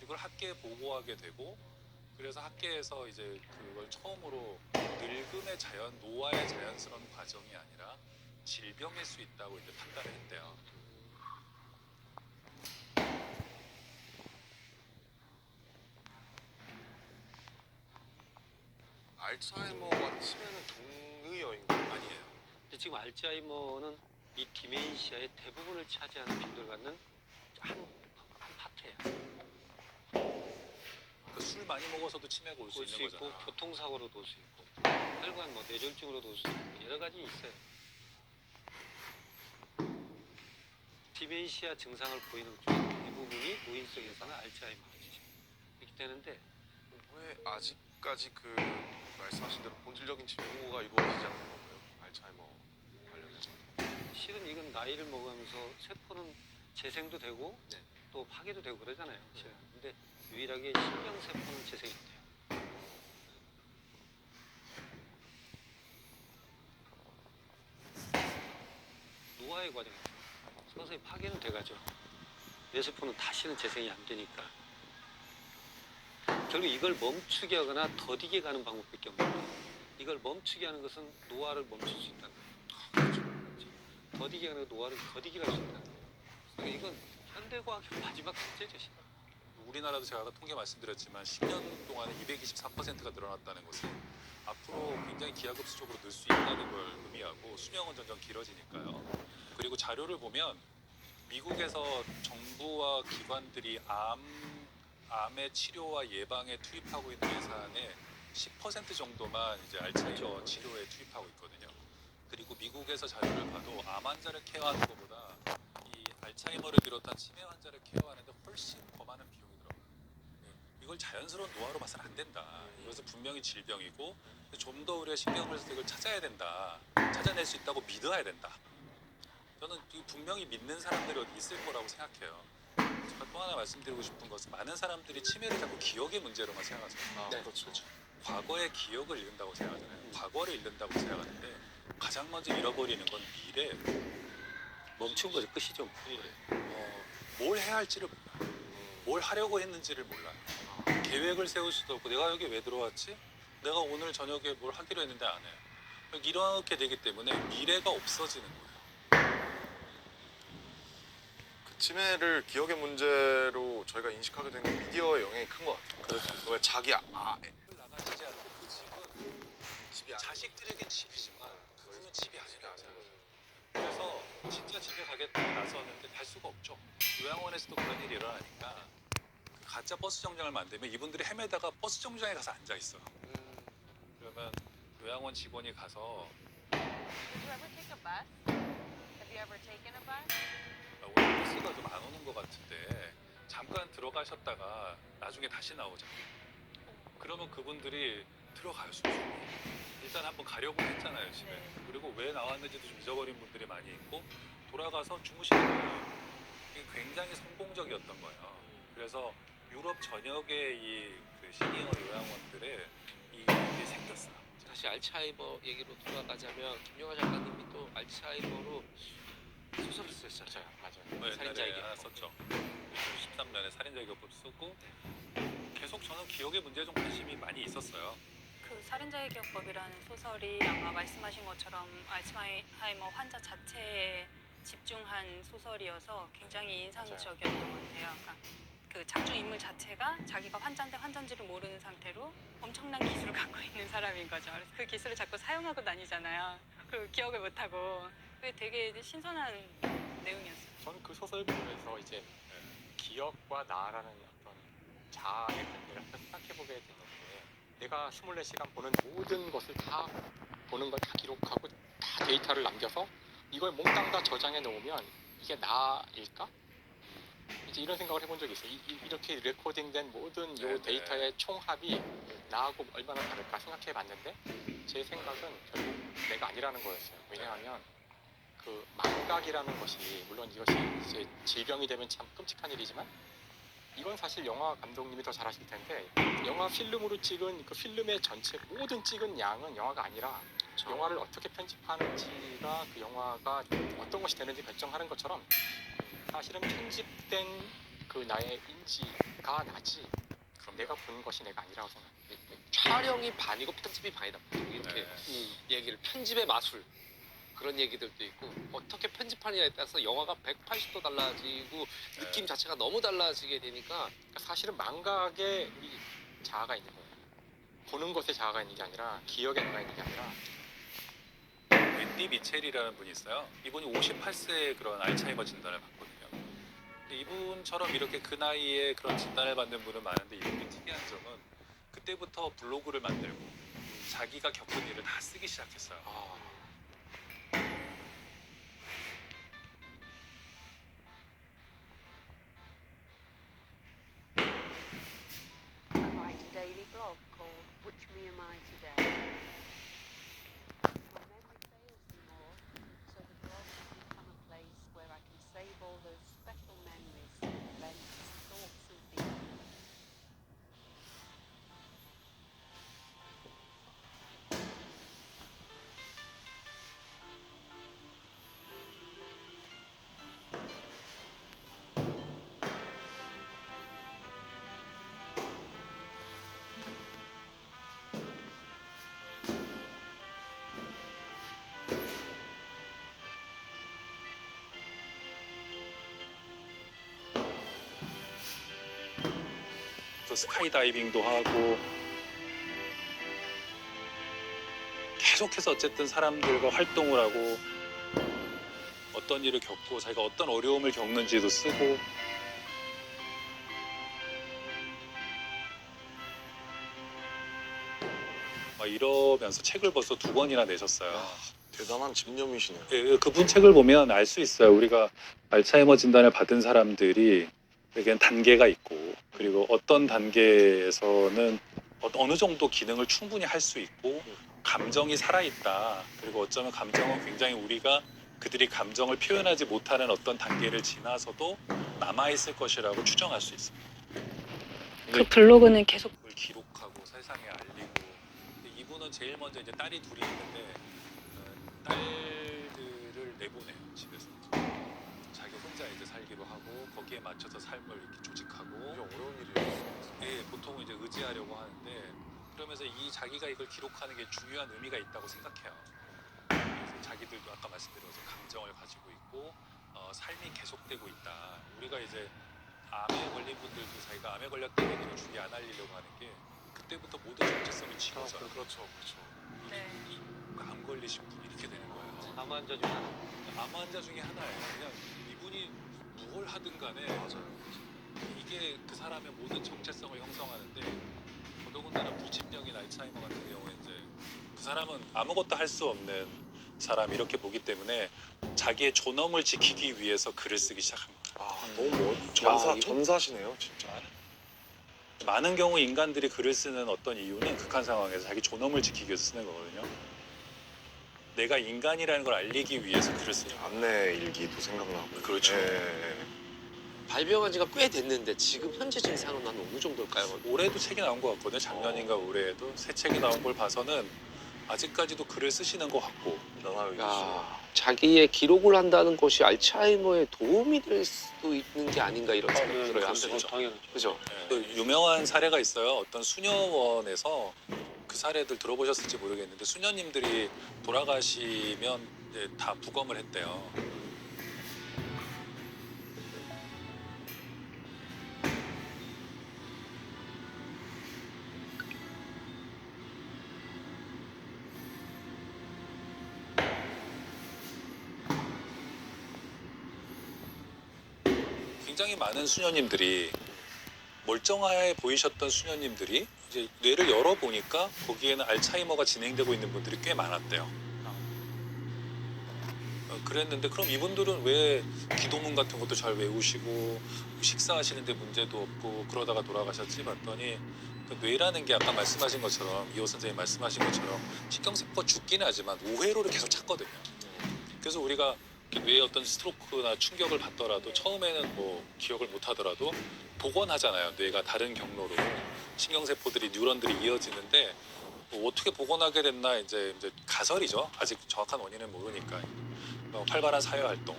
이걸 학계에 보고하게 되고 그래서 학계에서 이제 그걸 처음으로 늙음의 자연, 노화의 자연스러운 과정이 아니라 질병일 수 있다고 이제 판단을 했대요. 알츠하이머와 치매는 동의어인가요? 아니에요. 근데 지금 알츠하이머는 이 디멘시아의 대부분을 차지하는 빈도를 갖는 한 파트예요. 그술 많이 먹어서도 치매가 올 수 올 수 있는 있고 거잖아. 교통사고로도 올 수 있고 혈관 뭐 뇌졸중으로도 올 수 있고 여러 가지 있어요. 디멘시아 증상을 보이는 쪽 대부분이 노인성에서는 알츠하이머죠. 이렇게 되는데 왜 아직까지 그 말씀하신 대로 본질적인 진료가 이루어지지 않는 건가요? 알츠하이머 관련해서. 실은 이건 나이를 먹으면서 세포는 재생도 되고 네. 또 파괴도 되고 그러잖아요. 실은. 근데 유일하게 신경세포는 재생이 돼요. 노화의 과정이 서서히 파괴는 돼가죠. 뇌세포는 다시는 재생이 안 되니까. 결국 이걸 멈추게 하거나 더디게 가는 방법밖에 없는데 이걸 멈추게 하는 것은 노화를 멈출 수 있다는 거예요. 그렇죠? 더디게 하는 노화를 더디게 갈 수 있다는 거예요. 그러니까 이건 현대과학의 마지막 숙제죠. 우리나라도 제가 아까 통계 말씀드렸지만 10년 동안에 224%가 늘어났다는 것은 앞으로 굉장히 기하급수적으로 늘 수 있다는 걸 의미하고 수명은 점점 길어지니까요. 그리고 자료를 보면 미국에서 정부와 기관들이 암의 치료와 예방에 투입하고 있는 예산의 10% 정도만 이제 알츠하이머 치료에 투입하고 있거든요. 그리고 미국에서 자료를 봐도 암 환자를 케어하는 것보다 이 알츠하이머를 비롯한 치매 환자를 케어하는데 훨씬 더 많은 비용이 들어가요. 이걸 자연스러운 노화로 봐서는 안 된다. 이것은 분명히 질병이고 좀 더 우리가 신경을 써서 이걸 찾아야 된다. 찾아낼 수 있다고 믿어야 된다. 저는 분명히 믿는 사람들이 어디 있을 거라고 생각해요. 제가 또 하나 말씀드리고 싶은 것은 많은 사람들이 치매를 자꾸 기억의 문제로만 생각하잖아요. 네, 그렇죠. 과거의 기억을 잃는다고 생각하잖아요. 과거를 잃는다고 생각하는데 가장 먼저 잃어버리는 건 미래. 멈춘 거죠. 끝이죠. 뭘 해야 할지를 몰라. 뭘 하려고 했는지를 몰라. 계획을 세울 수도 없고 내가 여기 왜 들어왔지? 내가 오늘 저녁에 뭘 하기로 했는데 안 해. 이렇게 되기 때문에 미래가 없어지는 거예요. 그 치매를 기억의 문제로 저희가 인식하게 된 건 미디어의 영향이 큰 것 같아요. 그렇죠. 왜 자기 나가시지 않고 그 집은 집이 자식들에겐 집이지만 그분은 집이 아니라. 그래서 진짜 집에 가겠다고 나섰는데 갈 수가 없죠. 요양원에서도 그런 일이 일어나니까 그 가짜 버스 정장을 만들면 이분들이 헤매다가 버스 정장에 가서 앉아 있어. 그러면 요양원 직원이 가서 Did you ever take a bus? Have you ever taken a bus? 오늘 버스가 좀 안 오는 것 같은데 잠깐 들어가셨다가 나중에 다시 나오자. 그러면 그분들이 들어가요 순순히. 일단 한번 가려고 했잖아요 집에. 네. 그리고 왜 나왔는지도 좀 잊어버린 분들이 많이 있고 돌아가서 주무시는 거예요. 이게 굉장히 성공적이었던 거예요. 그래서 유럽 전역의 이그 시니어 요양원들에 이게 생겼어요. 다시 알츠하이머 얘기로 돌아가자면 김영하 작가님이 또 알츠하이머로 소설을 쓰셨잖아요. 맞아요. 살인자의 하나 기억. 썼죠. 2013년에 살인자의 기억법 쓰고 계속 저는 기억의 문제에 좀 관심이 많이 있었어요. 그 살인자의 기억법이라는 소설이 아마 말씀하신 것처럼 알츠하이머 환자 자체에 집중한 소설이어서 굉장히 인상적이었던 것 같아요. 그러니까 그 작중 인물 자체가 자기가 환자인데 환자인지를 모르는 상태로 엄청난 기술을 갖고 있는 사람인 거죠. 그래서 그 기술을 자꾸 사용하고 다니잖아요. 그 기억을 못하고. 그게 되게 신선한 내용이었어요. 저는 그 소설 보면서 이제 기억과 나라는 어떤 자아의 관계를 생각해보게 됐는데 내가 24시간 보는 모든 것을 다 보는 걸 다 기록하고 다 데이터를 남겨서 이걸 몽땅 다 저장해 놓으면 이게 나일까? 이제 이런 생각을 해본 적이 있어요. 이렇게 레코딩된 모든 요 네네. 데이터의 총합이 나하고 얼마나 다를까 생각해 봤는데 제 생각은 결국 내가 아니라는 거였어요. 왜냐하면 그 망각이라는 것이 물론 이것이 이제 질병이 되면 참 끔찍한 일이지만 이건 사실 영화 감독님이 더 잘하실 텐데 영화 필름으로 찍은 그 필름의 전체 모든 찍은 양은 영화가 아니라 영화를 어떻게 편집하는지가 그 영화가 어떤 것이 되는지 결정하는 것처럼 사실은 편집된 그 나의 인지 내가 나지. 그럼 내가 보는 것이 내가 아니라고 생각해. 촬영이 반이고 편집이 반이다. 이렇게 네. 얘기를 편집의 마술 그런 얘기들도 있고 어떻게 편집하느냐에 따라서 영화가 180도 달라지고 느낌 자체가 너무 달라지게 되니까 그러니까 사실은 망각에 이 자아가 있는 거예요. 보는 것에 자아가 있는 게 아니라 기억에 자아가 있는 게 아니라 웬디 미첼이라는 분이 있어요. 이분이 58세에 그런 알츠하이머 진단을 받거든요. 근데 이분처럼 이렇게 그 나이에 그런 진단을 받는 분은 많은데 이분이 특이한 점은 그때부터 블로그를 만들고 자기가 겪은 일을 다 쓰기 시작했어요. I write a daily blog called Which Me Am I Today? My memory fails me more, so the blog has become a place where I can save all those special memories, events, thoughts and feelings. 또 스카이다이빙도 하고 계속해서 어쨌든 사람들과 활동을 하고 어떤 일을 겪고 자기가 어떤 어려움을 겪는지도 쓰고 막 이러면서 책을 벌써 2권이나 내셨어요. 대단한 집념이시네요. 예, 그분 책을 보면 알 수 있어요. 우리가 알츠하이머 진단을 받은 사람들이 에겐 단계가 있고 그리고 어떤 단계에서는 어느 정도 기능을 충분히 할 수 있고 감정이 살아있다. 그리고 어쩌면 감정은 굉장히 우리가 그들이 감정을 표현하지 못하는 어떤 단계를 지나서도 남아있을 것이라고 추정할 수 있습니다. 그 블로그는 계속 그걸 기록하고 세상에 알리고 근데 이분은 제일 먼저 이제 딸이 둘이 있는데 딸들을 내보내요 집에서 자기 혼자 이제 살기로 하고 거기에 맞춰서 삶을 이렇게 조직하고 어려운 일이에요. 예, 보통은 이제 의지하려고 하는데 그러면서 이 자기가 이걸 기록하는 게 중요한 의미가 있다고 생각해요. 그래서 자기들도 아까 말씀드린 것처럼 감정을 가지고 있고 삶이 계속되고 있다. 우리가 이제 암에 걸린 분들도 자기가 암에 걸렸다는 얘기를 주위 안 알리려고 하는 게 그때부터 모든 정체성이 지워져요. 그렇죠. 네. 암 걸리신 분이 이렇게 되는 거예요. 암 환자 중에 하나. 암 환자 중에 하나예요. 그냥 이분이 뭘 하든 간에 이게 그 사람의 모든 정체성을 형성하는데 더더군다나 무집령인 알츠하이머 같은 경우에 이제 그 사람은 아무것도 할 수 없는 사람 이렇게 보기 때문에 자기의 존엄을 지키기 위해서 글을 쓰기 시작합니다. 너무 전사시네요, 진짜. 많은 경우 인간들이 글을 쓰는 어떤 이유는 극한 상황에서 자기 존엄을 지키기 위해서 쓰는 거거든요. 내가 인간이라는 걸 알리기 위해서 글을 쓰는 거예요. 안내 일기도 생각나고. 그렇죠. 발병한 지가 꽤 됐는데 지금 현재 증상은 한 어느 정도일까요? 올해도 책이 나온 것 같거든요. 작년인가 올해에도 새 책이 나온 걸 봐서는 아직까지도 글을 쓰시는 것 같고 야, 자기의 기록을 한다는 것이 알츠하이머에 도움이 될 수도 있는 게 아닌가 이런 생각이 들어요. 그럴 수 있죠. 당연하죠. 그죠? 그 유명한 사례가 있어요. 어떤 수녀원에서 그 사례들 들어보셨을지 모르겠는데 수녀님들이 돌아가시면 이제 다 부검을 했대요. 굉장히 많은 수녀님들이 멀쩡해 보이셨던 수녀님들이 이제 뇌를 열어보니까 거기에는 알츠하이머가 진행되고 있는 분들이 꽤 많았대요. 그랬는데 그럼 이분들은 왜 기도문 같은 것도 잘 외우시고 식사하시는데 문제도 없고 그러다가 돌아가셨지 봤더니 그 뇌라는 게 아까 말씀하신 것처럼 이호 선생님 말씀하신 것처럼 신경세포가 죽기는 하지만 오회로를 계속 찾거든요. 그래서 우리가 뇌에 어떤 스트로크나 충격을 받더라도 처음에는 뭐 기억을 못 하더라도 복원하잖아요. 뇌가 다른 경로로 신경세포들이 뉴런들이 이어지는데 뭐 어떻게 복원하게 됐나 이제 가설이죠. 아직 정확한 원인은 모르니까. 활발한 사회활동.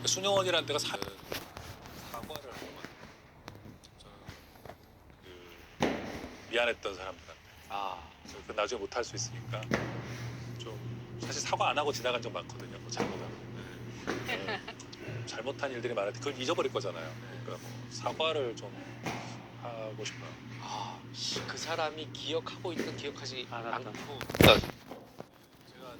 수녀원이라는 데가 사과를 하는 것 같아요. 미안했던 사람들한테. 그 나중에 못 할 수 있으니까 좀 사실 사과 안 하고 지나간 적 많거든요. 뭐 잘못하면. 잘못한 일들이 많을 때 그걸 잊어버릴 거잖아요. 그러니까 뭐 사과를 좀 하고 싶어요. 그 사람이 기억하고 있던 기억하지 안 한다. 않고 제가